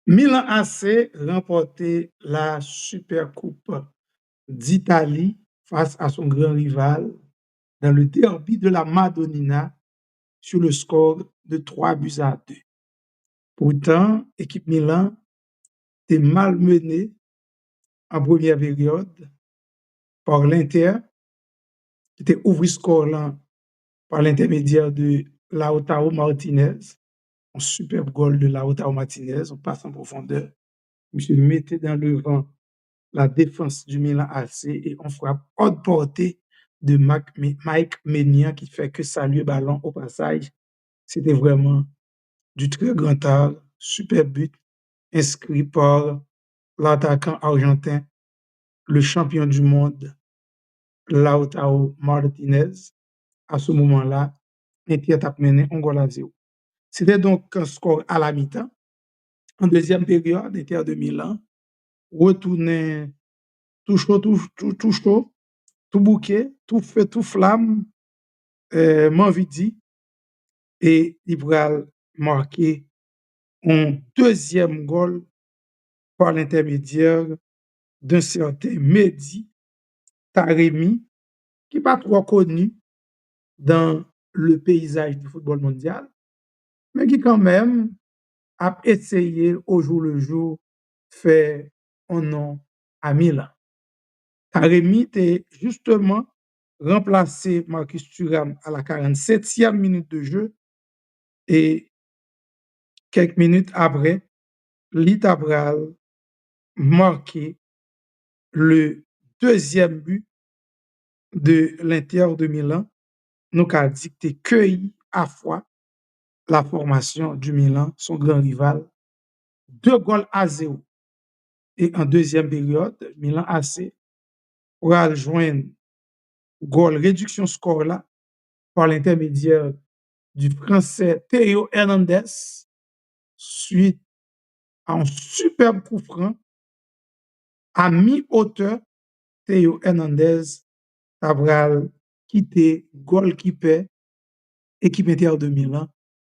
Milan AC remportait la Supercoupe d'Italie face à son grand rival dans le derby de la Madonnina sur le score de 3-2. Pourtant, l'équipe Milan était malmenée en première période par l'Inter, qui était ouvert score là par l'intermédiaire de Lautaro Martinez, un superbe goal de Lautaro Martinez, on passe en profondeur. Monsieur mettait dans le vent la défense du Milan AC et on frappe haute portée de Mike Maignan qui fait que saluer ballon au passage. C'était vraiment du très grand art, super but inscrit par l'attaquant argentin, le champion du monde, Lautaro Martinez. À ce moment-là, Inter a mené un goal à 0. C'était donc un score à la mi-temps. En deuxième période, Inter de Milan retournait tout chaud, tout chaud, tout bouquet, tout feu, tout flamme, Manvidi, et il va marquer un deuxième goal par l'intermédiaire d'un certain Mehdi Taremi, qui n'est pas trop connu dans le paysage du football mondial, mais qui quand même a essayé au jour le jour faire un nom à Milan. Taremi était justement remplacé Marcus Thuram à la 47e minute de jeu et quelques minutes après, l'Itabral marqué le deuxième but de l'Inter de Milan, nous a dicté cueilli à fois la formation du Milan, son grand rival, 2-0. Et en deuxième période, Milan AC pourra joindre goal réduction score là par l'intermédiaire du français Théo Hernandez suite à un superbe coup franc à mi-hauteur. Théo Hernandez a quitté goalkeeper équipe Inter de Milan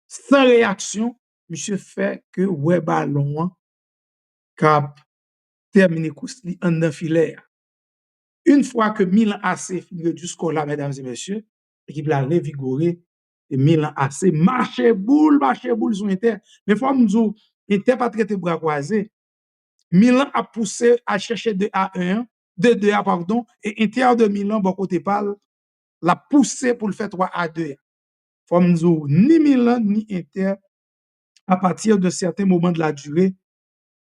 sans réaction. Monsieur fait que ouais ballon cap terminé cousli en filaire. Une fois que Milan AC finit du score là, mesdames et messieurs, l'équipe l'a révigoré et Milan AC marché boule sur Inter. Mais faut nous dire, Inter pas traité bras croisés. Milan a poussé à chercher 2-1, 2-2, pardon, et Inter de Milan, bon côté parle, l'a poussé pour le faire 3-2. Faut nous dire, ni Milan ni Inter, à partir de certains moments de la durée,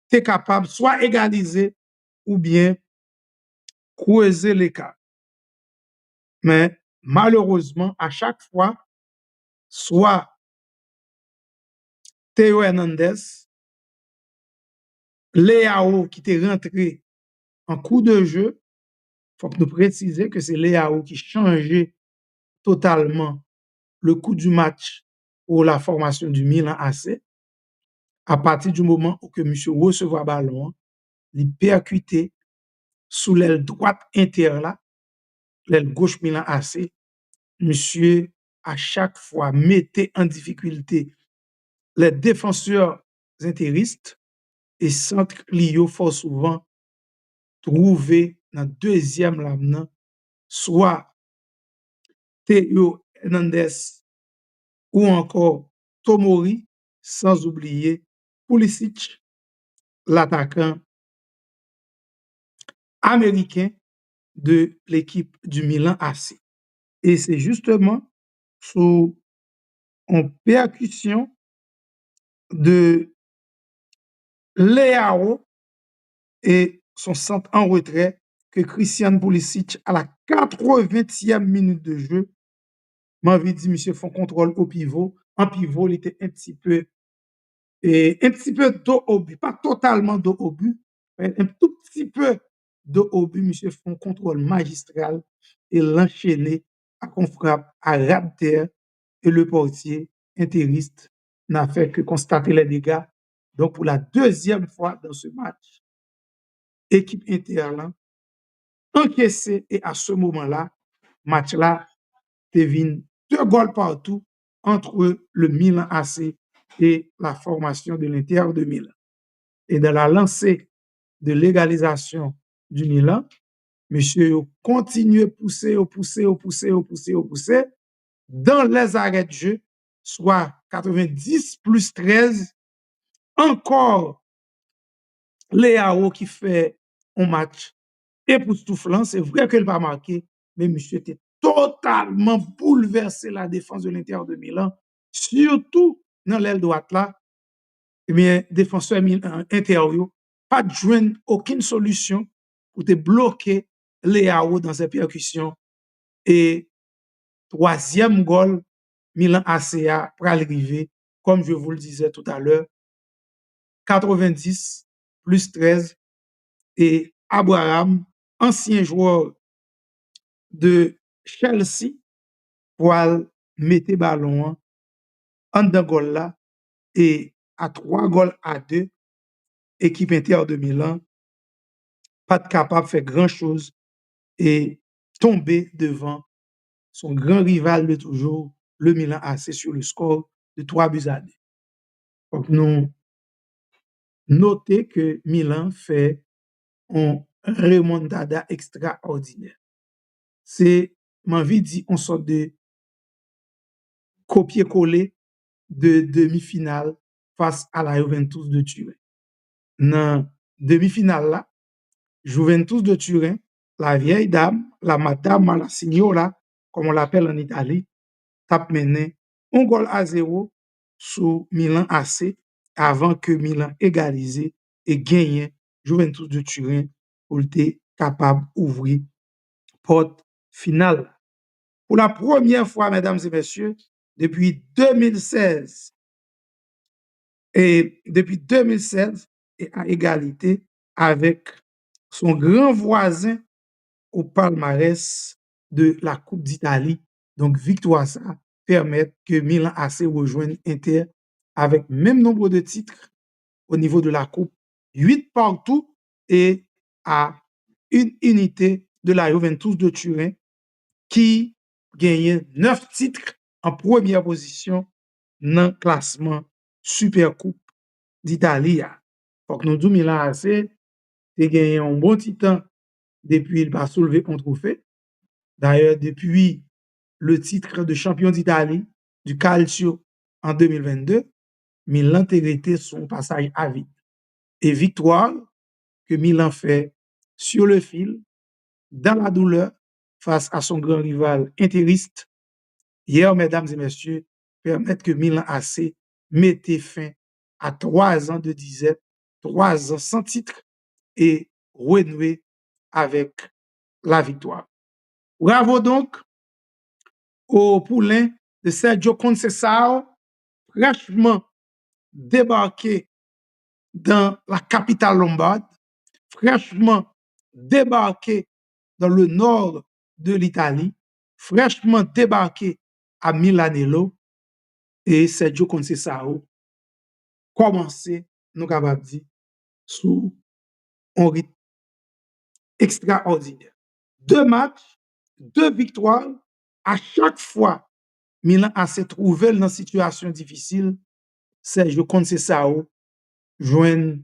tu es capable soit égaliser ou bien creuser l'écart. Mais malheureusement, à chaque fois, soit Théo Hernandez, Léao qui t'est rentré en coup de jeu, il faut que nous préciser que c'est Léao qui changeait totalement le coup du match pour la formation du Milan AC. À partir du moment où que monsieur recevait le ballon, il percutait sous l'aile droite Inter là, l'aile gauche Milan AC, monsieur à chaque fois mettait en difficulté les défenseurs interistes et centre Clio fort souvent trouvé dans deuxième lamenant soit Théo Hernandez ou encore Tomori, sans oublier Pulisic, l'attaquant américain de l'équipe du Milan AC. Et c'est justement sous une percussion de Léao et son centre en retrait que Christian Pulisic, à la 80e minute de jeu, m'avait dit, monsieur, font contrôle au pivot. En pivot, il était un petit peu dos au but, pas totalement dos au but, mais un tout petit peu dos au but, monsieur, font contrôle magistral et l'enchaîner à qu'on frappe à ras de terre et le portier interiste n'a fait que constater les dégâts. Donc, pour la deuxième fois dans ce match, équipe Inter encaissé et à ce moment-là, match-là, devine 2 goals partout entre le Milan AC et la formation de l'Inter de Milan. Et dans la lancée de légalisation du Milan, monsieur continue pousser, pousser, dans les arrêts de jeu, soit 90 plus 13, encore Léao qui fait un match époustouflant. C'est vrai qu'il va marquer, mais monsieur était totalement bouleversé la défense de l'Inter de Milan, surtout dans l'aile droite là. Eh bien, défenseur intérieur, pas de joindre aucune solution pour te bloquer Léao dans ses percussions. Et troisième goal, Milan ACA pour arriver, comme je vous le disais tout à l'heure, 90 plus 13, et Abraham, ancien joueur de Chelsea, pour mettre ballon en deux goals là, et à 3 goals à 2, équipe Inter de Milan, pas capable de faire grand-chose et tomber devant son grand rival de toujours, le Milan AC, sur le score de 3 buts à 2. Donc, nous notons que Milan fait un remontada extraordinaire. C'est, ma vie dit, on sort de copier-coller de demi-finale face à la Juventus de Turin. Dans demi-finale là, Juventus de Turin, la vieille dame, la madame, la signora, comme on l'appelle en Italie, tape mené 1 goal à 0 sous Milan AC avant que Milan égalise et gagne Juventus de Turin pour être capable d'ouvrir porte finale. Pour la première fois, mesdames et messieurs, depuis 2016, et à égalité avec son grand voisin au palmarès de la Coupe d'Italie. Donc, victoire ça permet que Milan AC rejoigne Inter avec même nombre de titres au niveau de la Coupe, 8 partout, et à une unité de la Juventus de Turin qui gagnait 9 titres en première position dans le classement Super Coupe d'Italie. Donc, nous disons Milan AC a gagné un bon petit temps depuis il va soulever un trophée. D'ailleurs, depuis le titre de champion d'Italie du Calcio en 2022, Milan a été son passage à vide. Et victoire que Milan fait sur le fil, dans la douleur, face à son grand rival interiste. Hier, mesdames et messieurs, permettre que Milan AC mette fin à 3 ans de disette, 3 ans sans titre, et renouer avec la victoire. Bravo donc au poulain de Sergio Conceição, fraîchement débarqué dans la capitale lombarde, fraîchement débarqué dans le nord de l'Italie, fraîchement débarqué à Milanello, et Sergio Conceição commencé, nous capables de dire, sous un rythme extraordinaire. 2 matchs, 2 victoires, à chaque fois, Milan a se trouvé dans une situation difficile, Sergio Conceição joint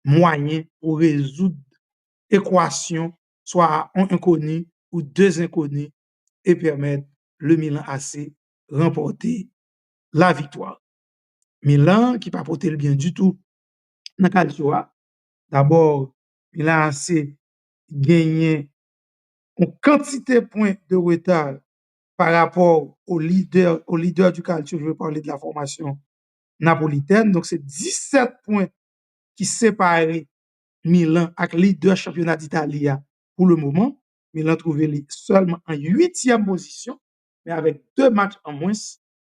moyen pour résoudre l'équation, soit un inconnu ou 2 inconnus, et permettre le Milan AC remporter la victoire. Milan, qui n'a pas porté le bien du tout dans le calcio, d'abord, Milan AC gagné une quantité de points de retard par rapport au leader du calcio. Je veux parler de la formation napolitaine. Donc, c'est 17 points qui séparent Milan avec les 2 championnats d'Italie pour le moment. Milan trouvé seulement en 8e position, mais avec 2 matchs en moins,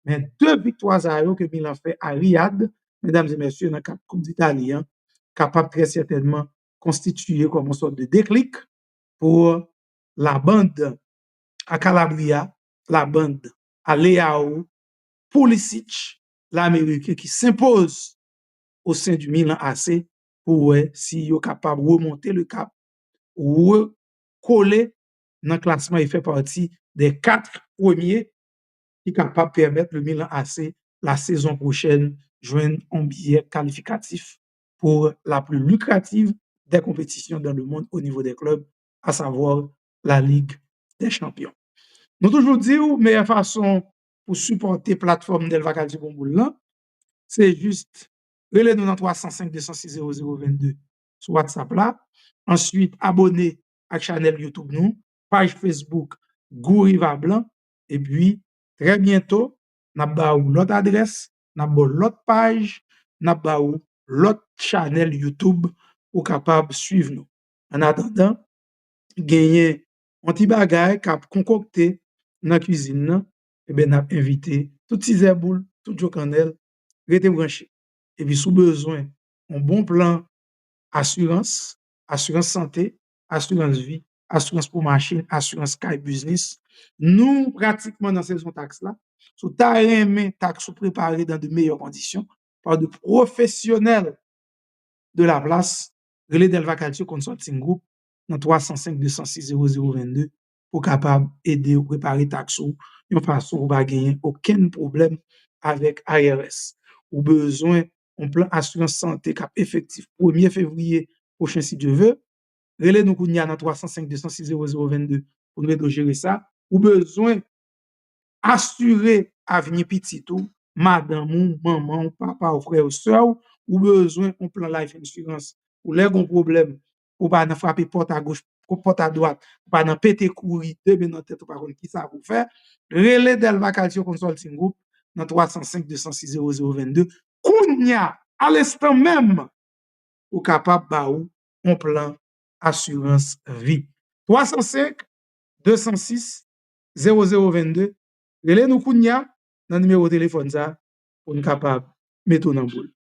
mais 2 victoires à eux que Milan fait à Riyad, mesdames et messieurs, dans la Coupe d'Italie, capable très certainement constituer comme une sorte de déclic pour la bande à Calabria, la bande à Leao, Pulisic, l'Américain qui s'impose au sein du Milan AC pour si est capable de remonter le cap ou coller dans le classement. Il fait partie des 4 premiers qui sont capables de permettre le Milan AC la saison prochaine joindre un billet qualificatif pour la plus lucrative des compétitions dans le monde au niveau des clubs, à savoir la Ligue des Champions. Nous toujours dire, meilleure façon pour supporter plateforme Delva Calcio Gomboul là, c'est juste relais-nous dans 305 206 0022 sur WhatsApp là. Ensuite, abonner à la chaîne YouTube nous, page Facebook Gouriva Blanc. Et puis, très bientôt, nous avons l'autre adresse, nous avons l'autre page, nous avons l'autre chaîne YouTube pour capable suivre nous. En attendant, gagner un petit bagage cap concocté dans la cuisine, et bien, n'a invité tout petit zéboule, tout jocanel, rete branché. Et puis, sous besoin, un bon plan assurance, assurance santé, assurance vie, assurance pour machine, assurance Sky Business. Nous, pratiquement dans cette taxe là, sous ta taxe préparée dans de meilleures conditions par de professionnels de la place, relais Delva Calcio Consulting Group dans 305 206 0022 pour capable aider ou préparer taxe ou de façon où va gagner aucun problème avec ARS. Ou besoin un plan assurance santé cap effectif 1er février prochain si Dieu veut. Relais nous kounya dans 305 206 0022 pour nous gérer ça. Ou besoin assurer avenir petit tout, madame ou maman ou papa ou frère ou soeur, ou besoin un plan life insurance ou les gon problème ou pas dans frapper porte à gauche porte à droite pas dans péter courir de dans tête ou pas qui ça pour faire relais Delva Calcio Consulting Group dans 305 206 0022 kounya à l'instant même ou capable ba ou un plan assurance vie 305 206 0022 relais nous kounya dans numéro téléphone ça pour nous capable mettre dans boule.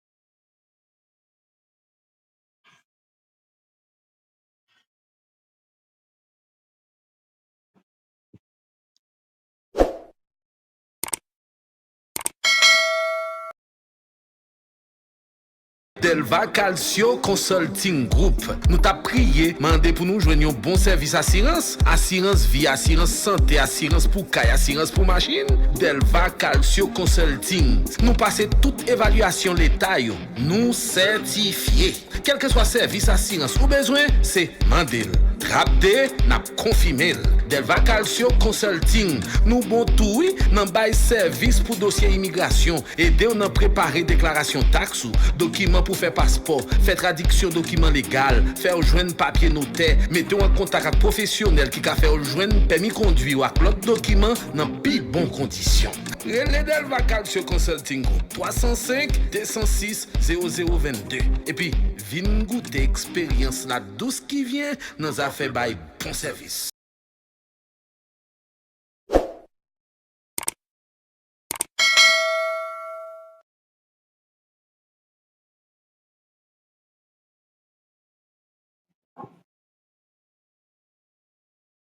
Delva Calcio Consulting Group. Nous t'a prié, mandé pour nous joindre un bon service assurance, assurance vie, assurance santé, assurance pour caille, assurance pour machine. Delva Calcio Consulting. Nous passons toute évaluation l'état, nous certifiés. Quel que soit service assurance ou besoin, c'est mandel. Rapde, n'a confirmé. Delva Calcio Consulting. Nous bon tout, nan bay service pour dossier immigration. Aider on préparer déclaration taxe ou document pour faire passeport, faire traduction document légal, faire joindre papier notaire, mettez en contact avec professionnel qui ka faire joindre permis conduire ou avec l'autre document dans pi bon condition. Relais Delva Calcio Consulting Group 305 206 0022. Et puis, vin goûter expérience la douce qui vient dans affaire bay bon service.